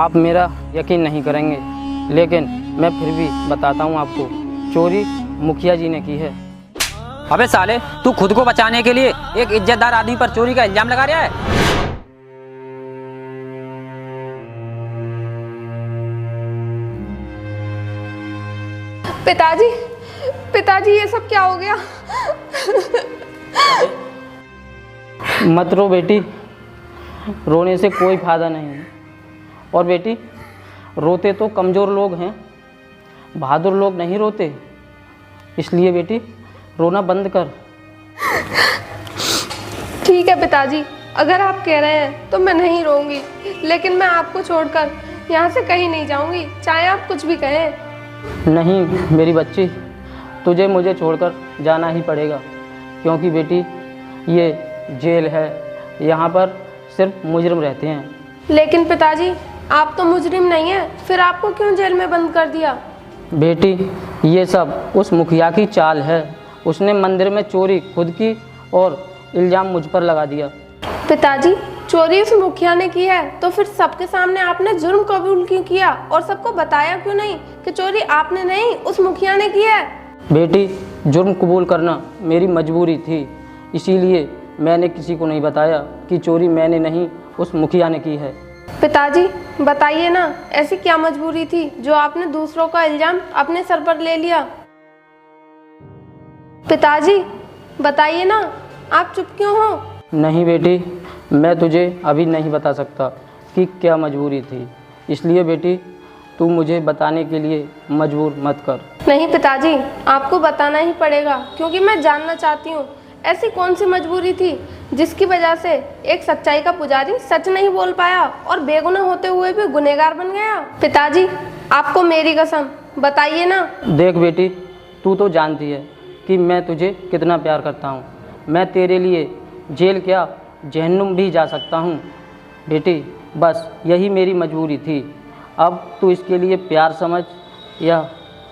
आप मेरा यकीन नहीं करेंगे, लेकिन मैं फिर भी बताता हूँ आपको। चोरी मुखिया जी ने की है। अबे साले, तू खुद को बचाने के लिए एक इज्जतदार आदमी पर चोरी का इल्जाम लगा रहा है। पिताजी, पिताजी ये सब क्या हो गया? मत रो बेटी, रोने से कोई फ़ायदा नहीं है। और बेटी, रोते तो कमज़ोर लोग हैं, बहादुर लोग नहीं रोते। इसलिए बेटी रोना बंद कर। ठीक है पिताजी, अगर आप कह रहे हैं तो मैं नहीं रोऊंगी, लेकिन मैं आपको छोड़कर यहाँ से कहीं नहीं जाऊंगी, चाहे आप कुछ भी कहें। नहीं मेरी बच्ची, तुझे मुझे छोड़कर जाना ही पड़ेगा, क्योंकि बेटी ये जेल है, यहाँ पर सिर्फ मुजरिम रहते हैं। लेकिन पिताजी, आप तो मुजरिम नहीं हैं, फिर आपको क्यों जेल में बंद कर दिया? बेटी ये सब उस मुखिया की चाल है। उसने मंदिर में चोरी खुद की और इल्ज़ाम मुझ पर लगा दिया। पिताजी, चोरी उस मुखिया ने की है, तो फिर सबके सामने आपने जुर्म कबूल क्यों किया और सबको बताया क्यों नहीं कि चोरी आपने नहीं उस मुखिया ने की है? बेटी जुर्म कबूल करना मेरी मजबूरी थी, इसीलिए मैंने किसी को नहीं बताया कि चोरी मैंने नहीं उस मुखिया ने की है। पिताजी बताइए ना, ऐसी क्या मजबूरी थी जो आपने दूसरों का इल्जाम अपने सर पर ले लिया? पिताजी बताइए ना, आप चुप क्यों हो? नहीं बेटी, मैं तुझे अभी नहीं बता सकता कि क्या मजबूरी थी, इसलिए बेटी तू मुझे बताने के लिए मजबूर मत कर। नहीं पिताजी, आपको बताना ही पड़ेगा, क्योंकि मैं जानना चाहती हूँ ऐसी कौन सी मजबूरी थी जिसकी वजह से एक सच्चाई का पुजारी सच नहीं बोल पाया और बेगुनाह होते हुए भी गुनहगार बन गया। पिताजी आपको मेरी कसम, बताइए ना। देख बेटी, तू तो जानती है कि मैं तुझे कितना प्यार करता हूँ। मैं तेरे लिए जेल क्या जहन्नुम भी जा सकता हूँ बेटी, बस यही मेरी मजबूरी थी। अब तू इसके लिए प्यार समझ या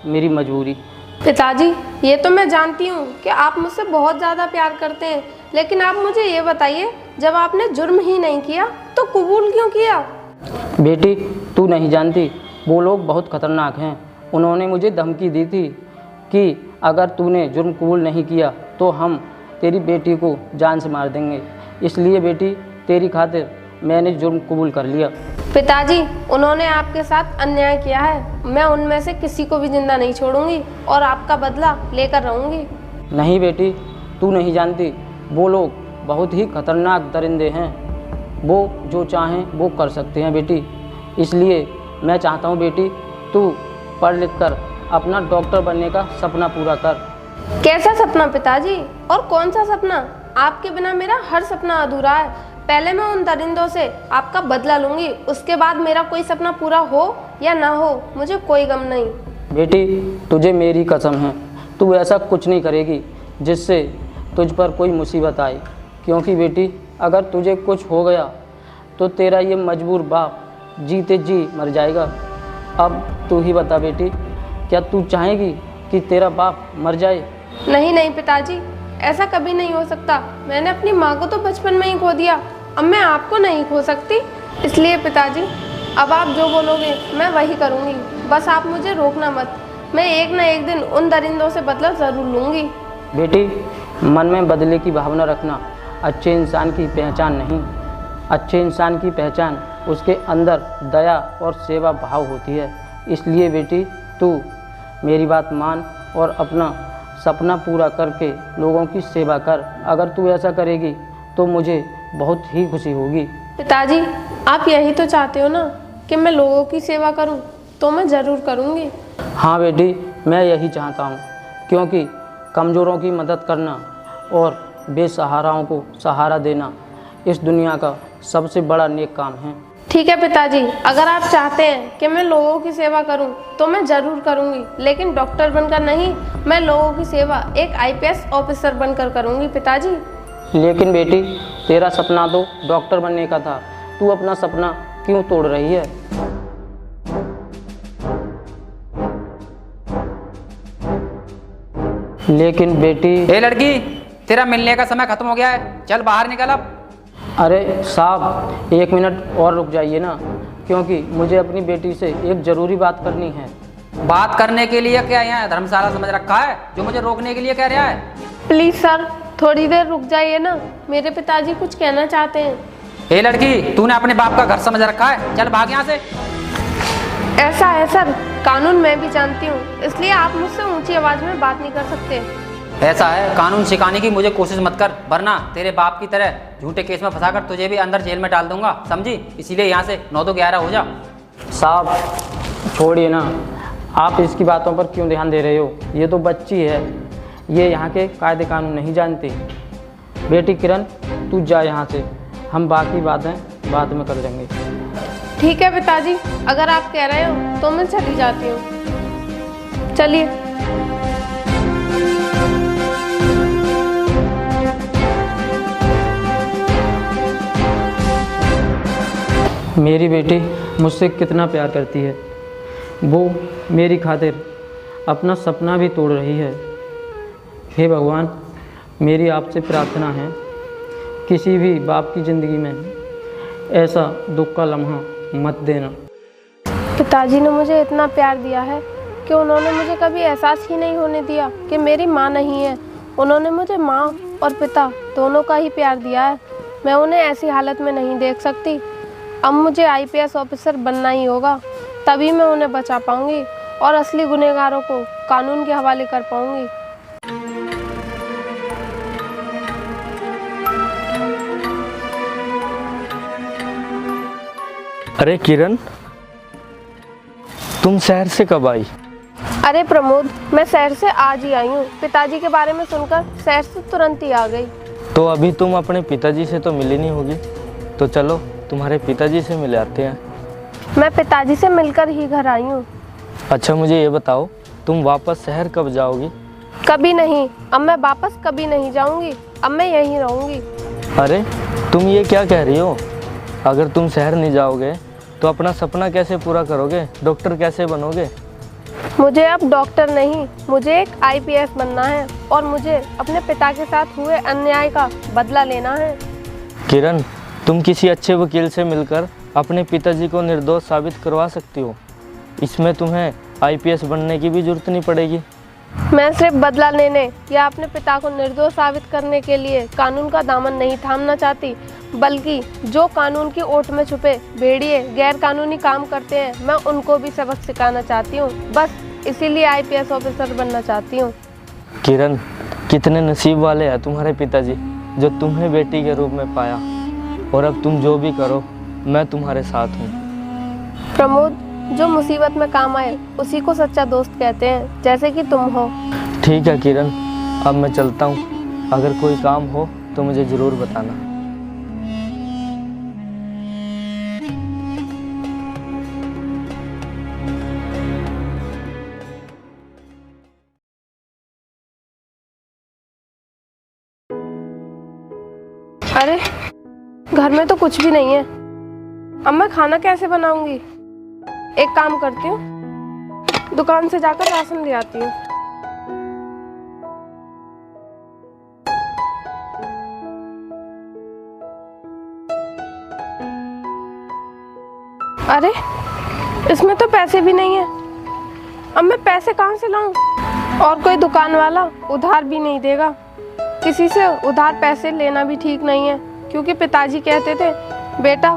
मेरी मजबूरी। पिताजी ये तो मैं जानती हूँ कि आप मुझसे बहुत ज़्यादा प्यार करते हैं, लेकिन आप मुझे ये बताइए, जब आपने जुर्म ही नहीं किया तो कबूल क्यों किया? बेटी तू नहीं जानती, वो लोग बहुत खतरनाक हैं। उन्होंने मुझे धमकी दी थी कि अगर तूने जुर्म कबूल नहीं किया तो हम तेरी बेटी को जान से मार देंगे। इसलिए बेटी तेरी खातिर मैंने जुर्म कबूल कर लिया। पिताजी उन्होंने आपके साथ अन्याय किया है, मैं उनमें से किसी को भी जिंदा नहीं छोड़ूंगी और आपका बदला लेकर रहूंगी। नहीं बेटी, तू नहीं जानती, वो लोग बहुत ही खतरनाक दरिंदे हैं। वो जो चाहें वो कर सकते हैं बेटी। इसलिए मैं चाहता हूँ बेटी तू पढ़ लिख कर अपना डॉक्टर बनने का सपना पूरा कर। कैसा सपना पिताजी, और कौन सा सपना? आपके बिना मेरा हर सपना अधूरा है। पहले मैं उन दरिंदों से आपका बदला लूंगी, उसके बाद मेरा कोई सपना पूरा हो या ना हो मुझे कोई गम नहीं। बेटी तुझे मेरी कसम है, तू ऐसा कुछ नहीं करेगी जिससे तुझ पर कोई मुसीबत आए, क्योंकि बेटी अगर तुझे कुछ हो गया तो तेरा ये मजबूर बाप जीते जी मर जाएगा। अब तू ही बता बेटी, क्या तू चाहेगी कि तेरा बाप मर जाए? नहीं नहीं पिताजी, ऐसा कभी नहीं हो सकता। मैंने अपनी माँ को तो बचपन में ही खो दिया, अब मैं आपको नहीं खो सकती। इसलिए पिताजी अब आप जो बोलोगे मैं वही करूँगी, बस आप मुझे रोकना मत। मैं एक ना एक दिन उन दरिंदों से बदला ज़रूर लूँगी। बेटी मन में बदले की भावना रखना अच्छे इंसान की पहचान नहीं। अच्छे इंसान की पहचान उसके अंदर दया और सेवा भाव होती है। इसलिए बेटी तू मेरी बात मान और अपना सपना पूरा करके लोगों की सेवा कर। अगर तू ऐसा करेगी तो मुझे बहुत ही खुशी होगी। पिताजी आप यही तो चाहते हो ना कि मैं लोगों की सेवा करूं, तो मैं ज़रूर करूंगी। हाँ बेटी, मैं यही चाहता हूँ, क्योंकि कमज़ोरों की मदद करना और बेसहाराओं को सहारा देना इस दुनिया का सबसे बड़ा नेक काम है। ठीक है पिताजी, अगर आप चाहते हैं कि मैं लोगों की सेवा करूं तो मैं ज़रूर करूंगी, लेकिन डॉक्टर बनकर नहीं, मैं लोगों की सेवा एक IPS ऑफिसर बनकर करूंगी पिताजी। लेकिन बेटी तेरा सपना तो डॉक्टर बनने का था, तू अपना सपना क्यों तोड़ रही है? लेकिन बेटी। ए लड़की, तेरा मिलने का समय खत्म हो गया है, चल बाहर निकल अब। अरे साहब 1 मिनट और रुक जाइए ना, क्योंकि मुझे अपनी बेटी से एक ज़रूरी बात करनी है। बात करने के लिए क्या यहाँ धर्मशाला समझ रखा है जो मुझे रोकने के लिए कह रहा है? प्लीज़ सर, थोड़ी देर रुक जाइए ना, मेरे पिताजी कुछ कहना चाहते हैं। ए लड़की, तूने अपने बाप का घर समझ रखा है, चल भाग यहाँ से। ऐसा है सर, कानून मैं भी जानती हूँ, इसलिए आप मुझसे ऊंची आवाज़ में बात नहीं कर सकते। ऐसा है, कानून सिखाने की मुझे कोशिश मत कर, वरना तेरे बाप की तरह झूठे केस में फंसाकर तुझे भी अंदर जेल में डाल दूंगा, समझी? इसीलिए यहाँ से 9 तो 11 हो जा। साहब छोड़िए ना, आप इसकी बातों पर क्यों ध्यान दे रहे हो? ये तो बच्ची है, ये यहाँ के कायदे कानून नहीं जानती। बेटी किरण, तू जा यहाँ से, हम बाकी बातें बाद में कर देंगे। ठीक है पिताजी, अगर आप कह रहे हो तो मैं चली जाती हूँ। चलिए। मेरी बेटी मुझसे कितना प्यार करती है, वो मेरी खातिर अपना सपना भी तोड़ रही है। हे भगवान, मेरी आपसे प्रार्थना है, किसी भी बाप की ज़िंदगी में ऐसा दुख का लम्हा मत देना। पिताजी ने मुझे इतना प्यार दिया है कि उन्होंने मुझे कभी एहसास ही नहीं होने दिया कि मेरी माँ नहीं है। उन्होंने मुझे माँ और पिता दोनों का ही प्यार दिया है। मैं उन्हें ऐसी हालत में नहीं देख सकती। अब मुझे IPS ऑफिसर बनना ही होगा, तभी मैं उन्हें बचा पाऊंगी और असली गुनहगारों को कानून के हवाले कर पाऊंगी। अरे किरण, तुम शहर से कब आई? अरे प्रमोद, मैं शहर से आज ही आई हूँ। पिताजी के बारे में सुनकर शहर से तुरंत ही आ गई। तो अभी तुम अपने पिताजी से तो मिली नहीं होगी, तो चलो तुम्हारे पिताजी से मिले आते हैं। मैं पिताजी से मिलकर ही घर आई हूँ। अच्छा मुझे ये बताओ, तुम वापस शहर कब जाओगी? कभी नहीं, अब मैं वापस कभी नहीं जाऊँगी, अब मैं यहीं रहूँगी। अरे तुम ये क्या कह रही हो? अगर तुम शहर नहीं जाओगे तो अपना सपना कैसे पूरा करोगे? डॉक्टर कैसे बनोगे? मुझे अब डॉक्टर नहीं, मुझे एक IPS बनना है और मुझे अपने पिता के साथ हुए अन्याय का बदला लेना है। किरण, तुम किसी अच्छे वकील से मिलकर अपने पिताजी को निर्दोष साबित करवा सकती हो। इसमें तुम्हें IPS बनने की भी जरूरत नहीं पड़ेगी। मैं सिर्फ बदला लेने या अपने पिता को निर्दोष साबित करने के लिए कानून का दामन नहीं थामना चाहती, बल्कि जो कानून की ओट में छुपे भेड़िए गैर कानूनी काम करते हैं, मैं उनको भी सबक सिखाना चाहती हूँ। बस इसीलिए IPS ऑफिसर बनना चाहती हूँ। किरण, कितने नसीब वाले हैं तुम्हारे पिताजी जो तुम्हें बेटी के रूप में पाया, और अब तुम जो भी करो मैं तुम्हारे साथ हूँ। प्रमोद, जो मुसीबत में काम आए उसी को सच्चा दोस्त कहते हैं, जैसे कि तुम हो। ठीक है किरण, अब मैं चलता हूँ। अगर कोई काम हो तो मुझे ज़रूर बताना। अरे घर में तो कुछ भी नहीं है, अब मैं खाना कैसे बनाऊंगी? एक काम करती हूँ, दुकान से जाकर राशन ले आती हूँ। अरे इसमें तो पैसे भी नहीं है, अब मैं पैसे कहाँ से लाऊं? और कोई दुकान वाला उधार भी नहीं देगा। किसी से उधार पैसे लेना भी ठीक नहीं है, क्योंकि पिताजी कहते थे, बेटा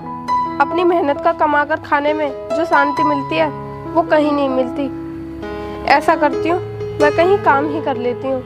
अपनी मेहनत का कमाकर खाने में जो शांति मिलती है वो कहीं नहीं मिलती। ऐसा करती हूँ, मैं कहीं काम ही कर लेती हूँ।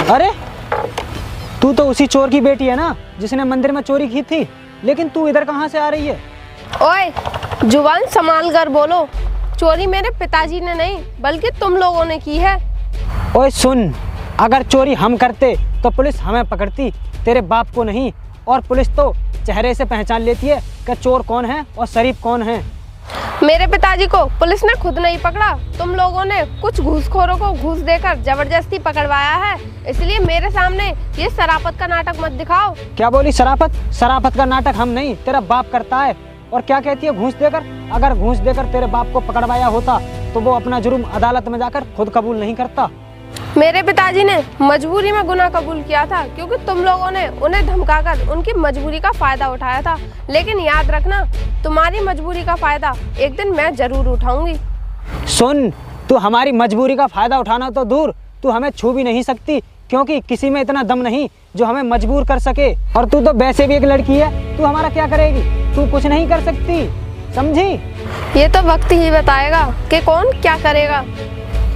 अरे तू तो उसी चोर की बेटी है ना जिसने मंदिर में चोरी की थी, लेकिन तू इधर कहाँ से आ रही है? ओए जुबान संभाल कर बोलो। चोरी मेरे पिताजी ने नहीं बल्कि तुम लोगों ने की है। ओए सुन, अगर चोरी हम करते तो पुलिस हमें पकड़ती, तेरे बाप को नहीं। और पुलिस तो चेहरे से पहचान लेती है कि चोर कौन है और शरीफ कौन है। मेरे पिताजी को पुलिस ने खुद नहीं पकड़ा, तुम लोगों ने कुछ घूसखोरों को घूस देकर जबरदस्ती पकड़वाया है। इसलिए मेरे सामने ये शराफत का नाटक मत दिखाओ। क्या बोली शराफत? शराफत का नाटक हम नहीं, तेरा बाप करता है। और क्या कहती है घूस देकर? अगर घूस देकर तेरे बाप को पकड़वाया होता तो वो अपना जुर्म अदालत में जाकर खुद कबूल नहीं करता। मेरे पिताजी ने मजबूरी में गुनाह कबूल किया था क्योंकि तुम लोगों ने उन्हें धमकाकर उनकी मजबूरी का फायदा उठाया था। लेकिन याद रखना, तुम्हारी मजबूरी का फायदा एक दिन मैं जरूर उठाऊंगी। सुन, तू हमारी मजबूरी का फायदा उठाना तो दूर, तू हमें छू भी नहीं सकती क्योंकि किसी में इतना दम नहीं जो हमें मजबूर कर सके। और तू तो वैसे भी एक लड़की है, तू हमारा क्या करेगी? तू कुछ नहीं कर सकती, समझी? ये तो वक्त ही बताएगा कि कौन क्या करेगा।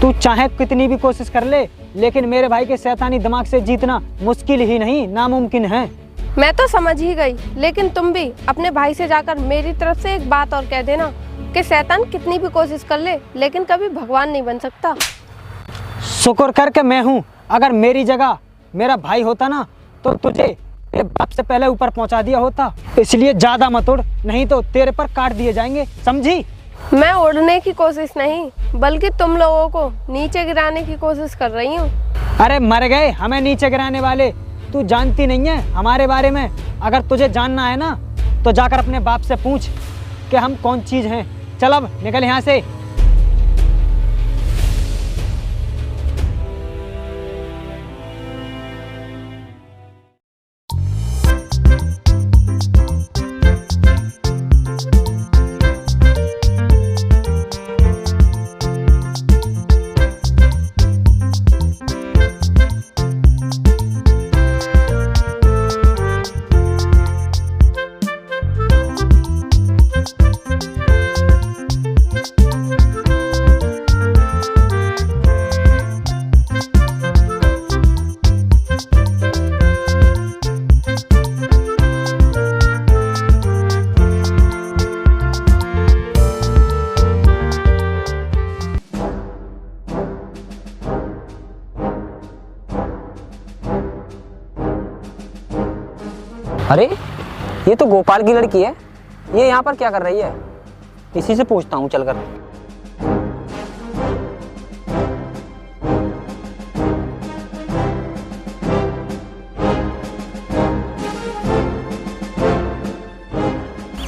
तू चाहे कितनी भी कोशिश कर ले, लेकिन मेरे भाई के शैतानी दिमाग से जीतना मुश्किल ही नहीं, नामुमकिन है। मैं तो समझ ही गई, लेकिन तुम भी अपने भाई से जाकर मेरी तरफ से एक बात और कह देना कि शैतान कितनी भी कोशिश कर ले लेकिन कभी भगवान नहीं बन सकता। शुक्र करके मैं हूँ, अगर मेरी जगह मेरा भाई होता ना तो तुझे तेरे बाप से पहले ऊपर पहुँचा दिया होता। इसलिए ज्यादा मत उड़, नहीं तो तेरे पर काट दिए जाएंगे, समझी? मैं उड़ने की कोशिश नहीं बल्कि तुम लोगों को नीचे गिराने की कोशिश कर रही हूँ। अरे मर गए हमें नीचे गिराने वाले, तू जानती नहीं है हमारे बारे में। अगर तुझे जानना है ना तो जाकर अपने बाप से पूछ कि हम कौन चीज हैं। चल अब निकल यहाँ से। अरे ये तो गोपाल की लड़की है, ये यहाँ पर क्या कर रही है? इसी से पूछता हूँ चलकर।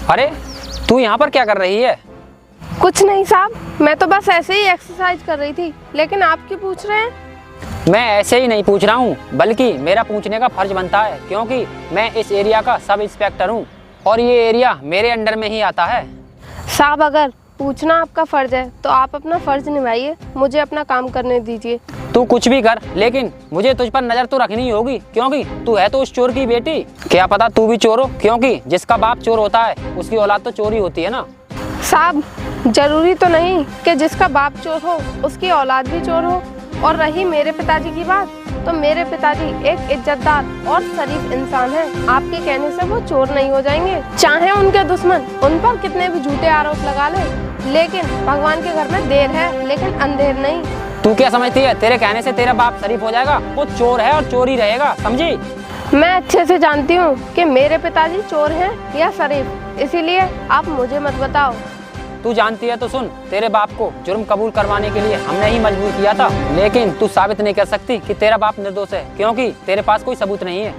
अरे तू यहाँ पर क्या कर रही है? कुछ नहीं साहब, मैं तो बस ऐसे ही एक्सरसाइज कर रही थी। लेकिन आप क्यों पूछ रहे हैं? मैं ऐसे ही नहीं पूछ रहा हूँ, बल्कि मेरा पूछने का फर्ज बनता है क्योंकि मैं इस एरिया का सब इंस्पेक्टर हूँ और ये एरिया मेरे अंडर में ही आता है। साहब अगर पूछना आपका फर्ज है तो आप अपना फर्ज निभाइए, मुझे अपना काम करने दीजिए। तू कुछ भी कर, लेकिन मुझे तुझ पर नजर तो रखनी होगी क्योंकि तू है तो उस चोर की बेटी। क्या पता तू भी चोर हो, क्योंकि जिसका बाप चोर होता है उसकी औलाद तो चोरी होती है ना। साहब जरूरी तो नहीं कि जिसका बाप चोर हो उसकी औलाद भी चोर हो। और रही मेरे पिताजी की बात, तो मेरे पिताजी एक इज्जतदार और शरीफ इंसान हैं। आपके कहने से वो चोर नहीं हो जाएंगे। चाहे उनके दुश्मन उन पर कितने भी झूठे आरोप लगा ले, लेकिन भगवान के घर में देर है लेकिन अंधेर नहीं। तू क्या समझती है तेरे कहने से तेरा बाप शरीफ हो जाएगा? वो चोर है और चोर ही रहेगा, समझी? मैं अच्छे से जानती हूँ कि मेरे पिताजी चोर हैं या शरीफ, इसीलिए आप मुझे मत बताओ। तू जानती है तो सुन, तेरे बाप को जुर्म कबूल करवाने के लिए हमने ही मजबूर किया था, लेकिन तू साबित नहीं कर सकती कि तेरा बाप निर्दोष है क्योंकि तेरे पास कोई सबूत नहीं है।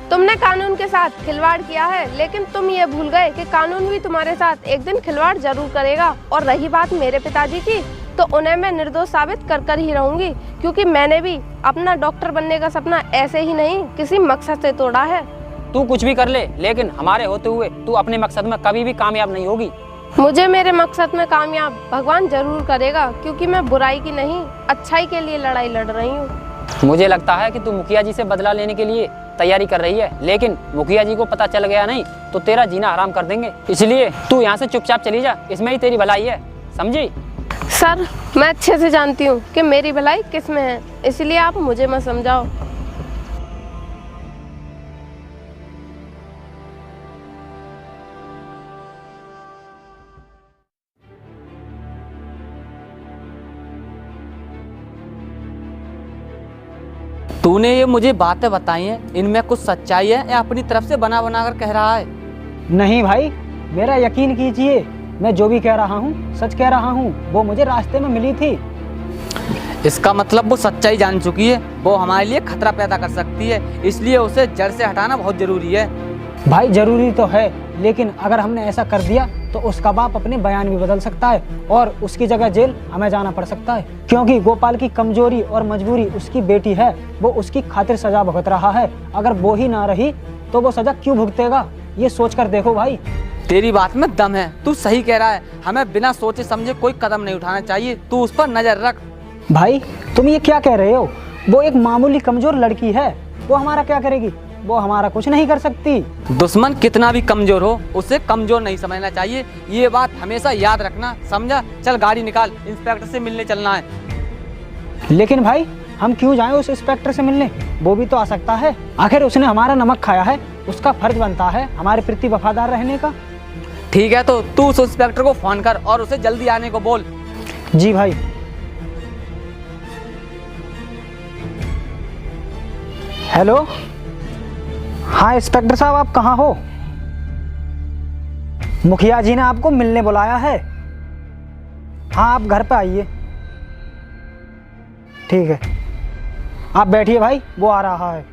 तुमने कानून के साथ खिलवाड़ किया है, लेकिन तुम ये भूल गए कि कानून भी तुम्हारे साथ एक दिन खिलवाड़ जरूर करेगा। और रही बात मेरे पिताजी की, तो उन्हें मैं निर्दोष साबित कर ही रहूंगी, क्योंकि मैंने भी अपना डॉक्टर बनने का सपना ऐसे ही नहीं किसी मकसद से तोड़ा है। तू कुछ भी कर ले, लेकिन हमारे होते हुए तू अपने मकसद में कभी भी कामयाब नहीं होगी। मुझे मेरे मकसद में कामयाब भगवान जरूर करेगा, क्योंकि मैं बुराई की नहीं अच्छाई के लिए लड़ाई लड़ रही हूँ। मुझे लगता है कि तू मुखिया जी से बदला लेने के लिए तैयारी कर रही है, लेकिन मुखिया जी को पता चल गया नहीं तो तेरा जीना हराम कर देंगे। इसलिए तू यहाँ से चुपचाप चली जा, इसमें ही तेरी भलाई है, समझी? सर मैं अच्छे से जानती हूँ कि मेरी भलाई किस में है, इसलिए आप मुझे मत समझाओ। तूने ये मुझे बातें बताई हैं, इनमें कुछ सच्चाई है या अपनी तरफ से बना बना कर कह रहा है? नहीं भाई, मेरा यकीन कीजिए, मैं जो भी कह रहा हूँ सच कह रहा हूँ। वो मुझे रास्ते में मिली थी। इसका मतलब वो सच्चाई जान चुकी है, वो हमारे लिए खतरा पैदा कर सकती है, इसलिए उसे जड़ से हटाना बहुत जरूरी है। भाई जरूरी तो है, लेकिन अगर हमने ऐसा कर दिया तो उसका बाप अपने बयान भी बदल सकता है और उसकी जगह जेल हमें जाना पड़ सकता है, क्योंकि गोपाल की कमजोरी और मजबूरी उसकी बेटी है। वो उसकी खातिर सजा भुगत रहा है। अगर वो ही ना रही तो वो सजा क्यों भुगतेगा, ये सोच कर देखो भाई। तेरी बात में दम है, तू सही कह रहा है। हमें बिना सोचे समझे कोई कदम नहीं उठाना चाहिए, तू उस पर नजर रख। भाई तुम ये क्या कह रहे हो? वो एक मामूली कमजोर लड़की है, वो हमारा क्या करेगी? वो हमारा कुछ नहीं कर सकती। दुश्मन कितना भी कमजोर हो, उसे कमजोर नहीं समझना चाहिए, ये बात हमेशा याद रखना, समझा? चल गाड़ी निकाल, इंस्पेक्टर से मिलने चलना है। लेकिन भाई हम क्यों जाएं उस इंस्पेक्टर से मिलने? वो भी तो आ सकता है, आखिर उसने हमारा नमक खाया है, उसका फर्ज बनता है हमारे प्रति वफादार रहने का। ठीक है, तो तू उस इंस्पेक्टर को फोन कर और उसे जल्दी आने को बोल। जी भाई। हेलो, हाँ इंस्पेक्टर साहब, आप कहाँ हो? मुखिया जी ने आपको मिलने बुलाया है। हाँ आप घर पे आइए। ठीक है, आप बैठिए भाई, वो आ रहा है।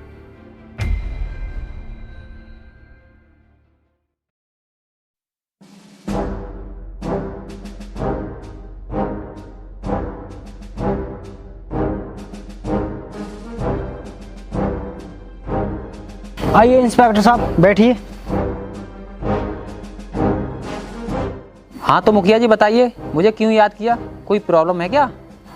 आइए इंस्पेक्टर साहब, बैठिए। हाँ तो मुखिया जी बताइए, मुझे क्यों याद किया? कोई प्रॉब्लम है क्या?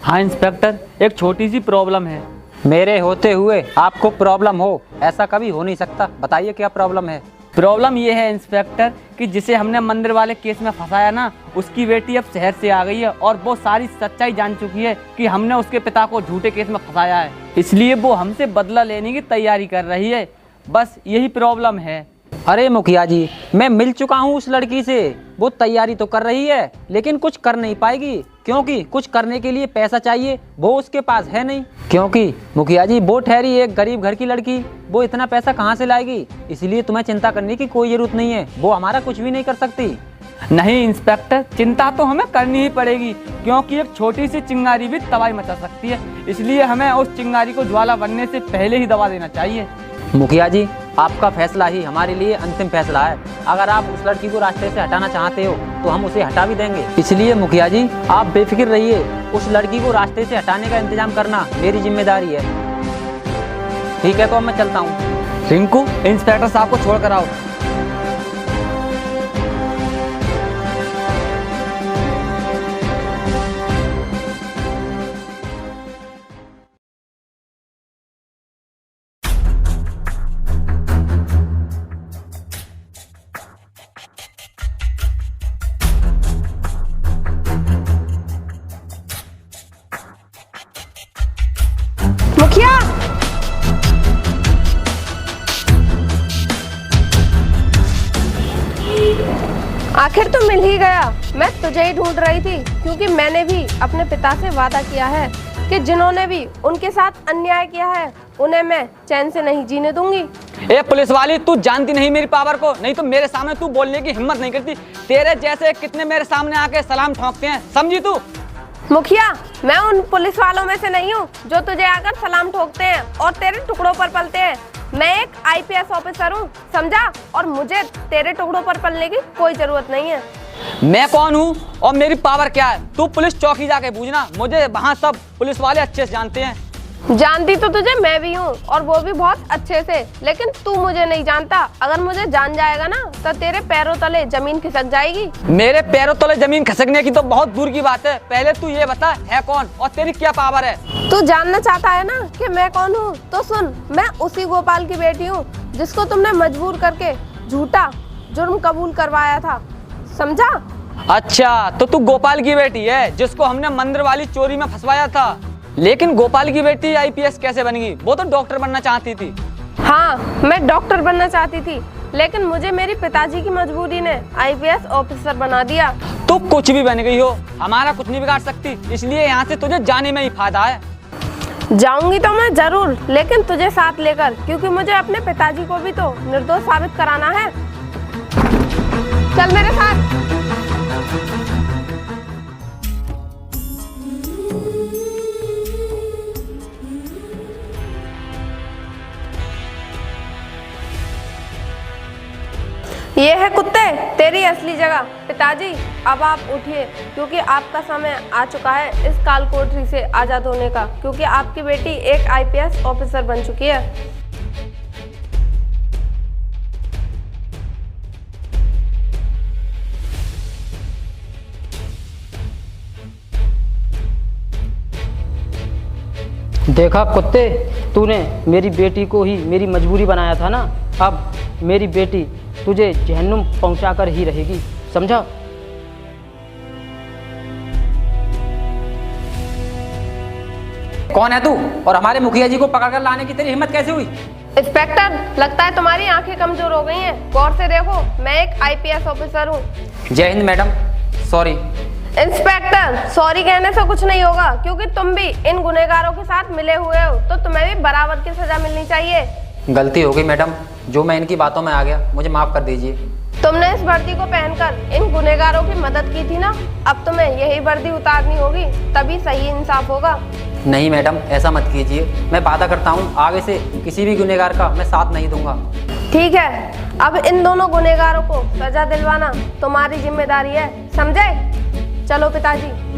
हाँ इंस्पेक्टर, एक छोटी सी प्रॉब्लम है। मेरे होते हुए आपको प्रॉब्लम हो, ऐसा कभी हो नहीं सकता। बताइए क्या प्रॉब्लम है? प्रॉब्लम ये है इंस्पेक्टर कि जिसे हमने मंदिर वाले केस में फंसाया ना, उसकी बेटी अब शहर से आ गई है और वो सारी सच्चाई जान चुकी है कि हमने उसके पिता को झूठे केस में फंसाया है, इसलिए वो हमसे बदला लेने की तैयारी कर रही है। बस यही प्रॉब्लम है। अरे मुखिया जी, मैं मिल चुका हूँ उस लड़की से। वो तैयारी तो कर रही है लेकिन कुछ कर नहीं पाएगी, क्योंकि कुछ करने के लिए पैसा चाहिए, वो उसके पास है नहीं। क्योंकि मुखिया जी वो ठहरी एक गरीब घर की लड़की, वो इतना पैसा कहाँ से लाएगी? इसलिए तुम्हें चिंता करने की कोई जरूरत नहीं है, वो हमारा कुछ भी नहीं कर सकती। नहीं इंस्पेक्टर, चिंता तो हमें करनी ही पड़ेगी, क्योंकि एक छोटी सी चिंगारी भी तबाही मचा सकती है, इसलिए हमें उस चिंगारी को ज्वाला बनने से पहले ही दबा देना चाहिए। मुखिया जी आपका फैसला ही हमारे लिए अंतिम फैसला है। अगर आप उस लड़की को रास्ते से हटाना चाहते हो तो हम उसे हटा भी देंगे। इसलिए मुखिया जी आप बेफिक्र रहिए, उस लड़की को रास्ते से हटाने का इंतजाम करना मेरी जिम्मेदारी है। ठीक है, तो अब मैं चलता हूँ। रिंकू, इंस्पेक्टर साहब को छोड़ कर आओ। मुखिया, आखिर तो मिल ही गया। मैं तुझे ही ढूंढ रही थी, क्योंकि मैंने भी अपने पिता से वादा किया है कि जिन्होंने भी उनके साथ अन्याय किया है उन्हें मैं चैन से नहीं जीने दूंगी। ए पुलिस वाली, तू जानती नहीं मेरी पावर को, नहीं तो मेरे सामने तू बोलने की हिम्मत नहीं करती। तेरे जैसे कितने मेरे सामने आके सलाम ठोकते हैं, समझी तू? मुखिया, मैं उन पुलिस वालों में से नहीं हूँ जो तुझे आकर सलाम ठोकते हैं और तेरे टुकड़ों पर पलते हैं। मैं एक IPS ऑफिसर हूँ, समझा? और मुझे तेरे टुकड़ों पर पलने की कोई जरूरत नहीं है। मैं कौन हूँ और मेरी पावर क्या है, तू पुलिस चौकी जाके पूछना। मुझे वहाँ सब पुलिस वाले अच्छे से जानते हैं। जानती तो तुझे मैं भी हूँ, और वो भी बहुत अच्छे से, लेकिन तू मुझे नहीं जानता। अगर मुझे जान जाएगा ना तो तेरे पैरों तले जमीन खिसक जाएगी। मेरे पैरों तले जमीन खिसकने की तो बहुत दूर की बात है, पहले तू ये बता है कौन और तेरी क्या पावर है? तू जानना चाहता है ना कि मैं कौन हूँ? तो सुन, मैं उसी गोपाल की बेटी हूँ जिसको तुमने मजबूर करके झूठा जुर्म कबूल करवाया था, समझा? अच्छा, तो तू गोपाल की बेटी है जिसको हमने मंदिर वाली चोरी में फंसवाया था। लेकिन गोपाल की बेटी IPS कैसे बन गई? वो तो डॉक्टर बनना चाहती थी। हाँ, मैं डॉक्टर बनना चाहती थी, लेकिन मुझे मेरी पिताजी की मजबूरी ने IPS ऑफिसर बना दिया। तू कुछ भी बन गई हो, हमारा कुछ नहीं बिगाड़ सकती, इसलिए यहाँ से तुझे जाने में ही फायदा है। जाऊंगी तो मैं जरूर, लेकिन तुझे साथ लेकर, क्योंकि मुझे अपने पिताजी को भी तो निर्दोष साबित कराना है। चल मेरे साथ। ये है कुत्ते तेरी असली जगह। पिताजी अब आप उठिए, क्योंकि आपका समय आ चुका है इस काल कोठरी से आज़ाद होने का, क्योंकि आपकी बेटी एक आईपीएस ऑफिसर बन चुकी है। देखा कुत्ते, तूने मेरी बेटी को ही मेरी मजबूरी बनाया था ना। अब मेरी बेटी तुझे जहन्नुम पहुंचाकर ही रहेगी, समझा? कौन है तू और हमारे मुखिया जी को पकड़कर लाने की तेरी हिम्मत कैसे हुई? इंस्पेक्टर, लगता है तुम्हारी आंखें कमजोर हो गई हैं। गौर से देखो, मैं एक आईपीएस ऑफिसर हूँ। जय Hind madam, sorry. Inspector, sorry कहने से कुछ नहीं होगा, क्योंकि तुम भी इन गुनहगारों के साथ मिले हुए हो, तो तुम्हें भी बराबर की सजा मिलनी चाहिए। गलती हो गई मैडम, जो मैं इनकी बातों में आ गया, मुझे माफ कर दीजिए। तुमने इस वर्दी को पहनकर इन गुनहगारों की मदद की थी ना, अब तुम्हें यही वर्दी उतारनी होगी, तभी सही इंसाफ होगा। नहीं मैडम, ऐसा मत कीजिए, मैं वादा करता हूँ आगे से किसी भी गुनहगार का मैं साथ नहीं दूंगा। ठीक है, अब इन दोनों गुनहगारों को सजा दिलवाना तुम्हारी जिम्मेदारी है, समझे? चलो पिताजी।